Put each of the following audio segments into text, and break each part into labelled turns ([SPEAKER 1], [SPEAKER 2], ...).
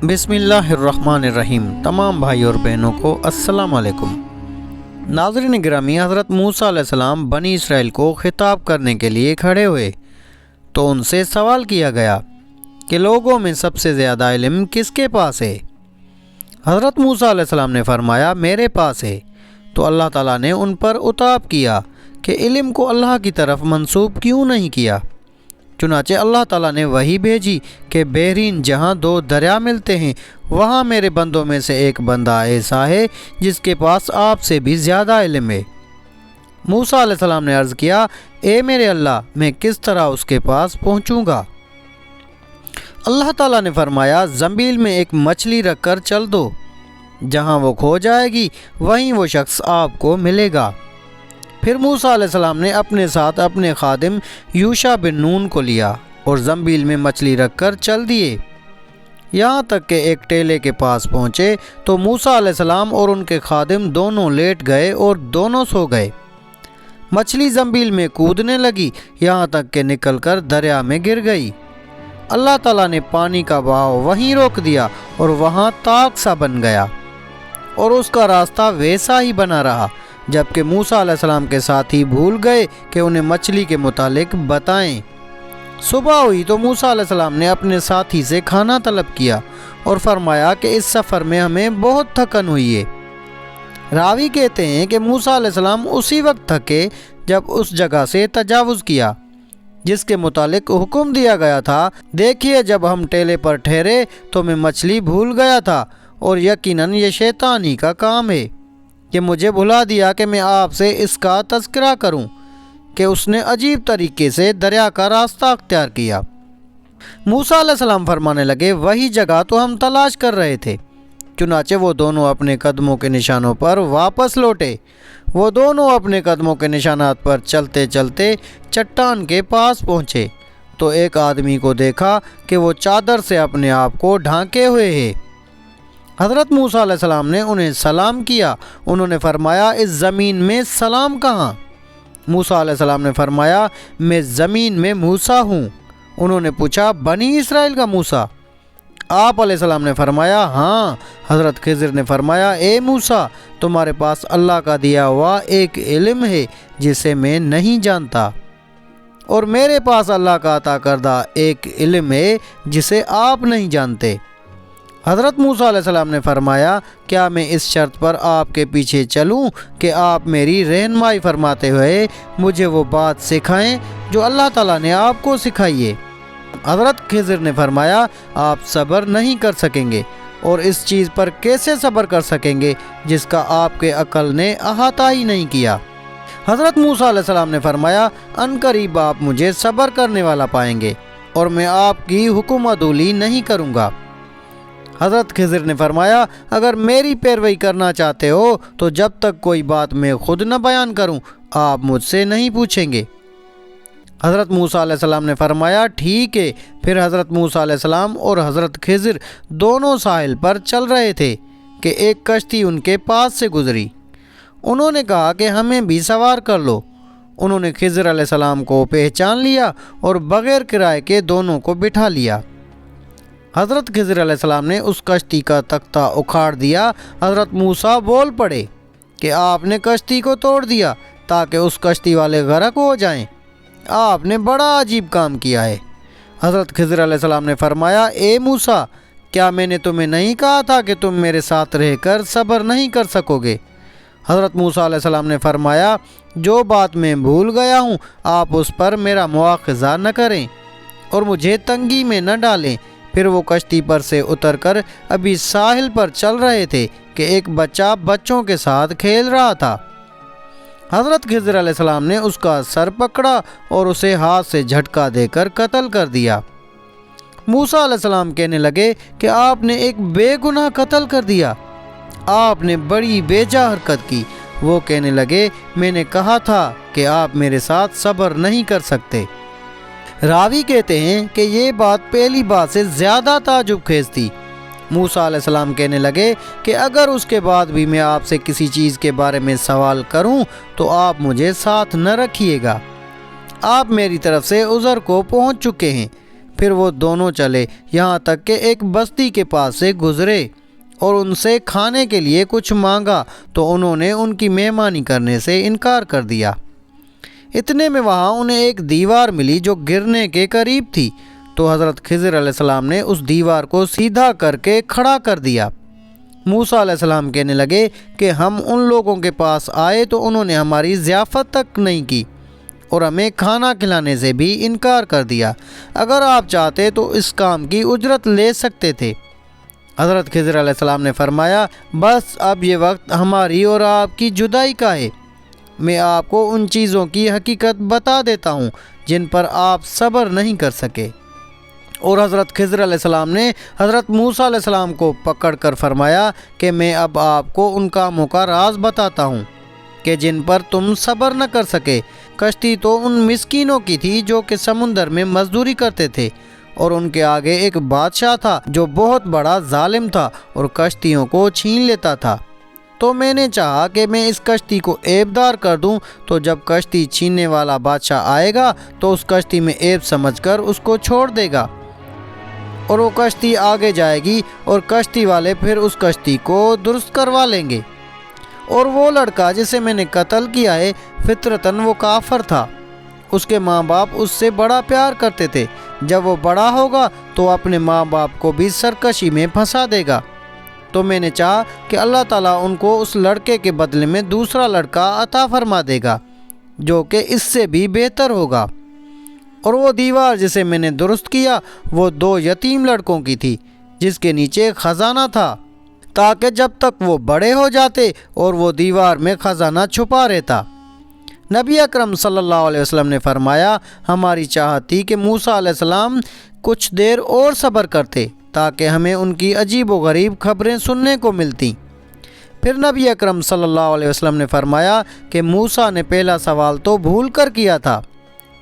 [SPEAKER 1] बिस्मिल्लाहिर्रहमानिर्रहीम। तमाम भाई और बहनों को अस्सलाम वालेकुम। नाज़रीन गिरामी, हज़रत मूसा अलैहिस्सलाम बनी इसराइल को ख़िताब करने के लिए खड़े हुए तो उनसे सवाल किया गया कि लोगों में सबसे ज़्यादा इल्म किसके पास है। हज़रत मूसा अलैहिस्सलाम ने फरमाया मेरे पास है। तो अल्लाह ताला ने उन पर उताब किया कि इल्म को अल्लाह की तरफ मंसूब क्यों नहीं किया। चुनाचे अल्लाह ताला ने वही भेजी कि बहरीन जहाँ दो दरिया मिलते हैं वहाँ मेरे बंदों में से एक बंदा ऐसा है जिसके पास आपसे भी ज़्यादा इल्म है। मूसा अलैहिस्सलाम ने अर्ज़ किया, ए मेरे अल्लाह, मैं किस तरह उसके पास पहुँचूँगा। अल्लाह ताला ने फरमाया, ज़मील में एक मछली रख कर चल दो, जहाँ वो खो जाएगी वहीं वो शख्स आपको मिलेगा। फिर मूसा अलैहिस्सलाम ने अपने साथ अपने खादिम यूशा बिन नून को लिया और ज़मील में मछली रखकर चल दिए। यहाँ तक कि एक टेले के पास पहुँचे तो मूसा अलैहिस्सलाम और उनके खादिम दोनों लेट गए और दोनों सो गए। मछली ज़मील में कूदने लगी, यहाँ तक कि निकलकर दरिया में गिर गई। अल्लाह ताला ने पानी का बहाव वहीं रोक दिया और वहाँ ताक सा बन गया और उसका रास्ता वैसा ही बना रहा, जबकि मूसा अलैहिस्सलाम के साथी भूल गए कि उन्हें मछली के मुतालिक बताएं। सुबह हुई तो मूसा अलैहिस्सलाम ने अपने साथी से खाना तलब किया और फरमाया कि इस सफ़र में हमें बहुत थकन हुई है। रावी कहते हैं कि मूसा अलैहिस्सलाम उसी वक्त थके जब उस जगह से तजावुज़ किया जिसके मुतालिक हुक्म दिया गया था। देखिए, जब हम टेले पर ठहरे तो मैं मछली भूल गया था और यकीनन ये शैतान ही का काम है कि मुझे भुला दिया कि मैं आपसे इसका तज़किरा करूं कि उसने अजीब तरीके से दरिया का रास्ता अख्तियार किया। मूसा अलैहिस्सलाम फरमाने लगे, वही जगह तो हम तलाश कर रहे थे। चुनाचे वो दोनों अपने कदमों के निशानों पर वापस लौटे। वो दोनों अपने कदमों के निशानात पर चलते चलते चट्टान के पास पहुँचे तो एक आदमी को देखा कि वो चादर से अपने आप को ढांके हुए है। हज़रत मूसा अलैहिस्सलाम ने उन्हें सलाम किया। उन्होंने फरमाया, इस ज़मीन में सलाम कहाँ? मूसा अलैहिस्सलाम ने फरमाया, मैं ज़मीन में मूसा हूँ। उन्होंने पूछा, बनी इसराइल का मूसा? आप अलैहिस्सलाम ने फरमाया, हाँ। हज़रत खिज़र ने फरमाया, ए मूसा, तुम्हारे पास अल्लाह का दिया हुआ एक इल्म है जिसे मैं नहीं जानता, और मेरे पास अल्लाह का अता करदा एक इल्म है जिसे आप नहीं जानते। हज़रत मूसा अलैहिस्सलाम ने फरमाया, क्या मैं इस शर्त पर आपके पीछे चलूं कि आप मेरी रहनुमाई फरमाते हुए मुझे वो बात सिखाएं जो अल्लाह ताला ने आपको सिखाई है। हज़रत खिज़र ने फरमाया, आप सब्र नहीं कर सकेंगे, और इस चीज़ पर कैसे सब्र कर सकेंगे जिसका आपके अक्ल ने अहाता ही नहीं किया। हज़रत मूसा अलैहिस्सलाम ने फरमाया, अनकरीब आप मुझे सब्र करने वाला पाएंगे और मैं आपकी हुक्म अदूली नहीं करूँगा। हज़रत खिज़र ने फरमाया, अगर मेरी पैरवी करना चाहते हो तो जब तक कोई बात मैं खुद न बयान करूं आप मुझसे नहीं पूछेंगे। हज़रत मूसा अलैहिस्सलाम ने फरमाया, ठीक है। फिर हज़रत मूसा अलैहिस्सलाम और हज़रत खिज़र दोनों साहिल पर चल रहे थे कि एक कश्ती उनके पास से गुजरी। उन्होंने कहा कि हमें भी सवार कर लो। उन्होंने खिज़र अलैहिस्सलाम को पहचान लिया और बग़ैर किराए के दोनों को बिठा लिया। हज़रत खिज़र अलैहिस्सलाम ने उस कश्ती का तख्ता उखाड़ दिया। हज़रत मूसा बोल पड़े कि आपने कश्ती को तोड़ दिया ताकि उस कश्ती वाले गर्क हो जाएं। आपने बड़ा अजीब काम किया है। हज़रत खिज़र अलैहिस्सलाम ने फरमाया, ए मूसा, क्या मैंने तुम्हें नहीं कहा था कि तुम मेरे साथ रहकर सब्र नहीं कर सकोगे? हज़रत मूसा अलैहिस्सलाम ने फरमाया, जो बात मैं भूल गया हूँ आप उस पर मेरा मुआख़ज़ा न करें और मुझे तंगी में न डालें। फिर वो कश्ती पर से उतरकर अभी साहिल पर चल रहे थे कि एक बच्चा बच्चों के साथ खेल रहा था। हज़रत खिज़र अलैहिस्सलाम ने उसका सर पकड़ा और उसे हाथ से झटका देकर कत्ल कर दिया। मूसा अलैहिस्सलाम कहने लगे कि आपने एक बेगुनाह कत्ल कर दिया, आपने बड़ी बेजा हरकत की। वो कहने लगे, मैंने कहा था कि आप मेरे साथ सब्र नहीं कर सकते। रावी कहते हैं कि ये बात पहली बात से ज़्यादा ताजुब खेज थी। मूसा अलैहिस्सलाम कहने लगे कि अगर उसके बाद भी मैं आपसे किसी चीज़ के बारे में सवाल करूं तो आप मुझे साथ न रखिएगा। आप मेरी तरफ से उज़र को पहुंच चुके हैं। پھر وہ دونوں چلے یہاں تک کہ ایک بستی کے پاس سے گزرے اور ان سے کھانے کے لیے کچھ مانگا تو انہوں نے ان کی مہمانی کرنے سے انکار کر دیا۔ اتنے میں وہاں انہیں ایک دیوار ملی جو گرنے کے قریب تھی، تو حضرت خضر علیہ السلام نے اس دیوار کو سیدھا کر کے کھڑا کر دیا۔ موسیٰ علیہ السلام کہنے لگے کہ ہم ان لوگوں کے پاس آئے تو انہوں نے ہماری ضیافت تک نہیں کی اور ہمیں کھانا کھلانے سے بھی انکار کر دیا۔ اگر آپ چاہتے تو اس کام کی اجرت لے سکتے تھے۔ حضرت خضر علیہ السلام نے فرمایا، بس اب یہ وقت ہماری اور آپ کی جدائی کا ہے۔ میں آپ کو ان چیزوں کی حقیقت بتا دیتا ہوں جن پر آپ صبر نہیں کر سکے۔ اور حضرت خضر علیہ السلام نے حضرت موسیٰ علیہ السلام کو پکڑ کر فرمایا کہ میں اب آپ کو ان کاموں کا راز بتاتا ہوں کہ جن پر تم صبر نہ کر سکے۔ کشتی تو ان مسکینوں کی تھی جو کہ سمندر میں مزدوری کرتے تھے، اور ان کے آگے ایک بادشاہ تھا جو بہت بڑا ظالم تھا اور کشتیوں کو چھین لیتا تھا۔ تو میں نے چاہا کہ میں اس کشتی کو عیب دار کر دوں، تو جب کشتی چھیننے والا بادشاہ آئے گا تو اس کشتی میں عیب سمجھ کر اس کو چھوڑ دے گا، اور وہ کشتی آگے جائے گی اور کشتی والے پھر اس کشتی کو درست کروا لیں گے۔ اور وہ لڑکا جسے میں نے قتل کیا ہے فطرتاً وہ کافر تھا، اس کے ماں باپ اس سے بڑا پیار کرتے تھے۔ جب وہ بڑا ہوگا تو اپنے ماں باپ کو بھی سرکشی میں پھنسا دے گا، تو میں نے چاہا کہ اللہ تعالیٰ ان کو اس لڑکے کے بدلے میں دوسرا لڑکا عطا فرما دے گا جو کہ اس سے بھی بہتر ہوگا۔ اور وہ دیوار جسے میں نے درست کیا وہ 2 یتیم لڑکوں کی تھی جس کے نیچے خزانہ تھا، تاکہ جب تک وہ بڑے ہو جاتے اور وہ دیوار میں خزانہ چھپا رہتا۔ نبی اکرم صلی اللہ علیہ وسلم نے فرمایا، ہماری چاہت تھی کہ موسیٰ علیہ السلام کچھ دیر اور صبر کرتے تاکہ ہمیں ان کی عجیب و غریب خبریں سننے کو ملتی۔ پھر نبی اکرم صلی اللہ علیہ وسلم نے فرمایا کہ موسیٰ نے پہلا سوال تو بھول کر کیا تھا۔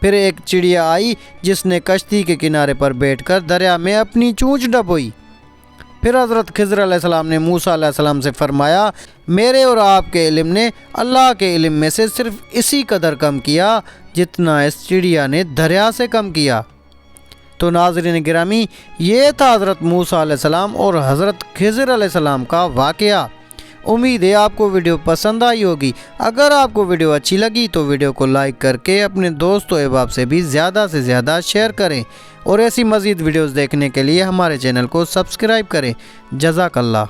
[SPEAKER 1] پھر ایک چڑیا آئی جس نے کشتی کے کنارے پر بیٹھ کر دریا میں اپنی چونچ ڈبوئی۔ پھر حضرت خضر علیہ السلام نے موسیٰ علیہ السلام سے فرمایا، میرے اور آپ کے علم نے اللہ کے علم میں سے صرف اسی قدر کم کیا جتنا اس چڑیا نے دریا سے کم کیا۔ تو ناظرین گرامی، یہ تھا حضرت موسیٰ علیہ السلام اور حضرت خضر علیہ السلام کا واقعہ۔ امید ہے آپ کو ویڈیو پسند آئی ہوگی۔ اگر آپ کو ویڈیو اچھی لگی تو ویڈیو کو لائک کر کے اپنے دوست و احباب سے بھی زیادہ سے زیادہ شیئر کریں، اور ایسی مزید ویڈیوز دیکھنے کے لیے ہمارے چینل کو سبسکرائب کریں۔ جزاک اللہ۔